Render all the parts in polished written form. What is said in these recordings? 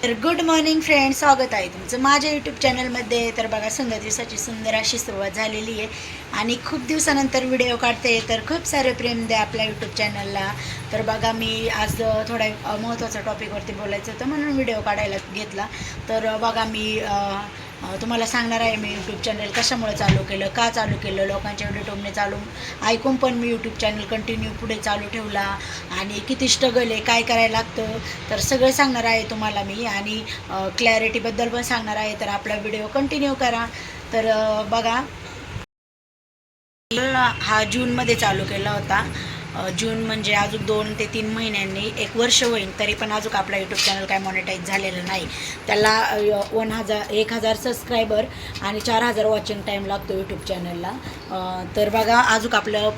तर good morning friends, स्वागत आहे तुमचं माझ्या यूट्यूब चॅनलमध्ये. तर बघा, सुंदर दिवसाची सुंदर अशी सुरुवात झालेली आहे आणि खूप दिवसानंतर व्हिडिओ काढते. तर खूप सारे प्रेम द्या आपल्या यूट्यूब चॅनलला. तर बघा, मी आज थोडा महत्त्वाच्या टॉपिकवरती बोलायचं होतं म्हणून व्हिडिओ काढायला घेतला. तर बघा, मी तुम्हाला सांगणार आहे मी यूट्यूब चॅनल कशामुळे चालू केलं, का चालू केलं, लोकांच्या व्हिडिओ टोमने चालू ऐकून पण मी यूट्यूब चॅनल कंटिन्यू पुढे चालू ठेवला आणि किती स्ट्रगल आहे, काय करायला लागतं, तर सगळं सांगणार आहे तुम्हाला मी. आणि क्लॅरिटीबद्दल पण सांगणार आहे. तर आपला व्हिडिओ कंटिन्यू करा. तर बघा, हा जूनमध्ये चालू केला होता. जून म्हणजे अजून 2 ते 3 महिन्यांनी 1 वर्ष होईल, तरी पण अजून आपला यूट्यूब चॅनल काय मॉनिटाईज झालेलं नाही. त्याला 1,000 सबस्क्रायबर आणि 4,000 वॉचिंग टाईम लागतो यूट्यूब चॅनलला. तर बघा, अजून आपलं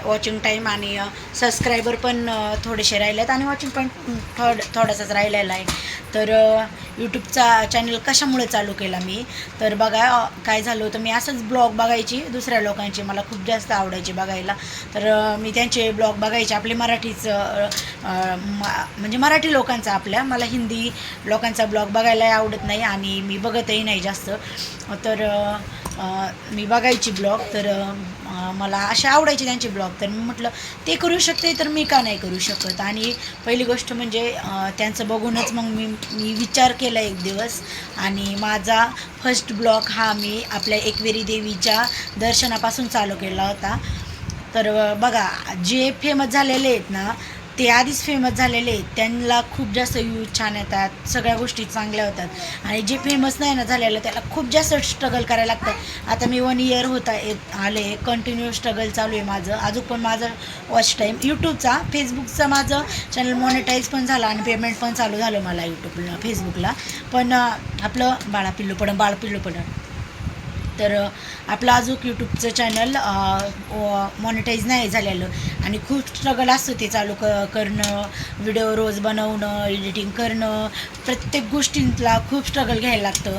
वॉचिंग टाईम आणि सबस्क्रायबर पण थोडेसे राहिले आहेत आणि वॉचिंग पण थोडासाच राहिलेला आहे. तर यूट्यूबचा चॅनल कशामुळे चालू केला मी, तर बघा काय झालं होतं, मी असंच ब्लॉग बघायची दुसऱ्या लोकांची, मला खूप जास्त आवडायची बघायला. तर मी त्यांचे ब्लॉग बघायचे, आपले मराठीचं म्हणजे मराठी लोकांचा. मला हिंदी लोकांचा ब्लॉग बघायला आवडत नाही आणि मी बघतही नाही जास्त. तर मी बघायची ब्लॉग, तर मला असे आवडायचे त्यांचे ब्लॉग. तर मी म्हटलं ते करू शकते तर मी का नाही करू शकत. आणि पहिली गोष्ट म्हणजे त्यांचं बघूनच मग मी विचार केला एक दिवस आणि माझा फर्स्ट ब्लॉग हा मी आपल्या एकविरी देवीच्या दर्शनापासून चालू केला होता. तर बघा, जे फेमस झालेले आहेत ना, ते आधीच फेमस झालेले आहेत, त्यांना खूप जास्त व्ह्यूज छान येतात, सगळ्या गोष्टी चांगल्या होतात. आणि जे फेमस नाही ना झालेलं, त्याला खूप जास्त स्ट्रगल करायला लागतं. आता मी 1 इयर आले कंटिन्यू स्ट्रगल चालू आहे माझं. अजून पण माझं वॉच टाईम यूट्यूबचा, फेसबुकचं माझं चॅनल मॉनिटाईज पण झालं आणि पेमेंट पण चालू झालं मला यूट्यूबला, फेसबुकला. पण आपलं बाळपिल्लू पडं तर आपलं अजून यूट्यूबचं चॅनल मॉनिटाईज नाही झालेलं आणि खूप स्ट्रगल असतं ते चालू करणं, व्हिडिओ रोज बनवणं, एडिटिंग करणं, प्रत्येक गोष्टींतला खूप स्ट्रगल घ्यायला लागतं.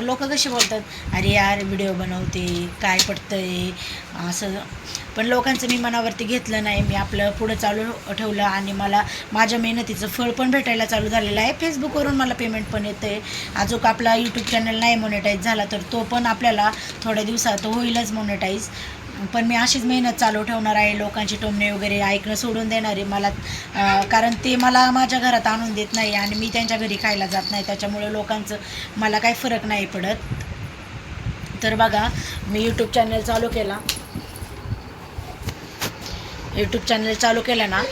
लोक कसे बोलतात, अरे यार व्हिडिओ बनवते काय पडतं आहे असं. पण लोकांचं मी मनावरती घेतलं नाही, मी आपलं पुढं चालू ठेवलं आणि मला माझ्या मेहनतीचं फळ पण भेटायला चालू झालेलं आहे. फेसबुकवरून मला पेमेंट पण येतं आहे. अजून आपला यूट्यूब चॅनल नाही मॉनिटाईज झाला तर तो पण आपल्याला थोड्या दिवसात होईलच मॉनिटाईज. पण मी अशीच मेहनत चालू ठेवणार आहे, लोकांचे टोमणे वगैरे ऐकणं सोडून देणार आहे मला, कारण ते मला माझ्या घरात आणून देत नाही आणि मी त्यांच्या घरी खायला जात नाही, त्याच्यामुळे लोकांचं मला काही फरक नाही पडत. तर बघा, मी यूट्यूब चॅनल चालू केला ना,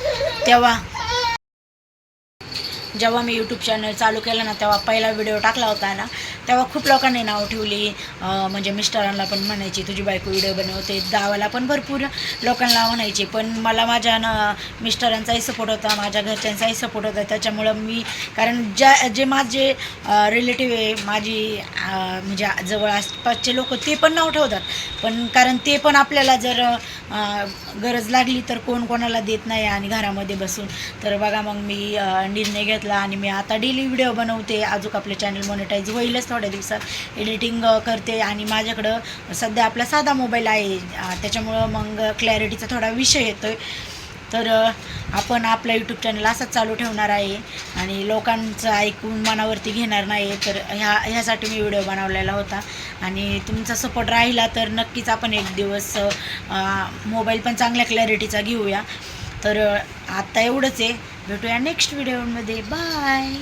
जेव्हा मी यूट्यूब चॅनल चालू केलं ना, तेव्हा पहिला व्हिडिओ टाकला होता ना, तेव्हा खूप लोकांनी नाव ठेवली. म्हणजे मिस्टरांना पण म्हणायची तुझी बायको व्हिडिओ बनवते, गावाला पण भरपूर लोकांना म्हणायचे. पण मला माझ्या मिस्टरांचाही सपोर्ट होता, माझ्या घरच्यांचाही सपोर्ट होता. त्याच्यामुळं कारण जे माझे रिलेटिव्ह आहे, माझी म्हणजे जवळ आसपासचे लोक, ते पण नाव ठेवतात. पण कारण ते पण आपल्याला जर गरज लागली तर कोण कोणाला देत नाही आणि घरामध्ये बसून. तर बघा, मग मी निर्णय घेतला आणि मी आता डेली व्हिडिओ बनवते. अजून आपलं चॅनल मॉनिटाईज होईलच थोड्या दिवसात. एडिटिंग करते आणि माझ्याकडं सध्या आपला साधा मोबाईल आहे, त्याच्यामुळं मग क्लॅरिटीचा थोडा विषय येतो आहे. तर आपण आपला यूट्यूब चॅनल असाच चालू ठेवणार आहे आणि लोकांचं ऐकून मनावरती घेणार नाही. तर ह्यासाठी मी व्हिडिओ बनवलेला होता आणि तुमचा सपोर्ट राहिला तर नक्कीच आपण एक दिवस मोबाईल पण चांगल्या क्लॅरिटीचा घेऊया. तर आत्ता एवढंच आहे, भेटूया नेक्स्ट व्हिडिओमध्ये. बाय.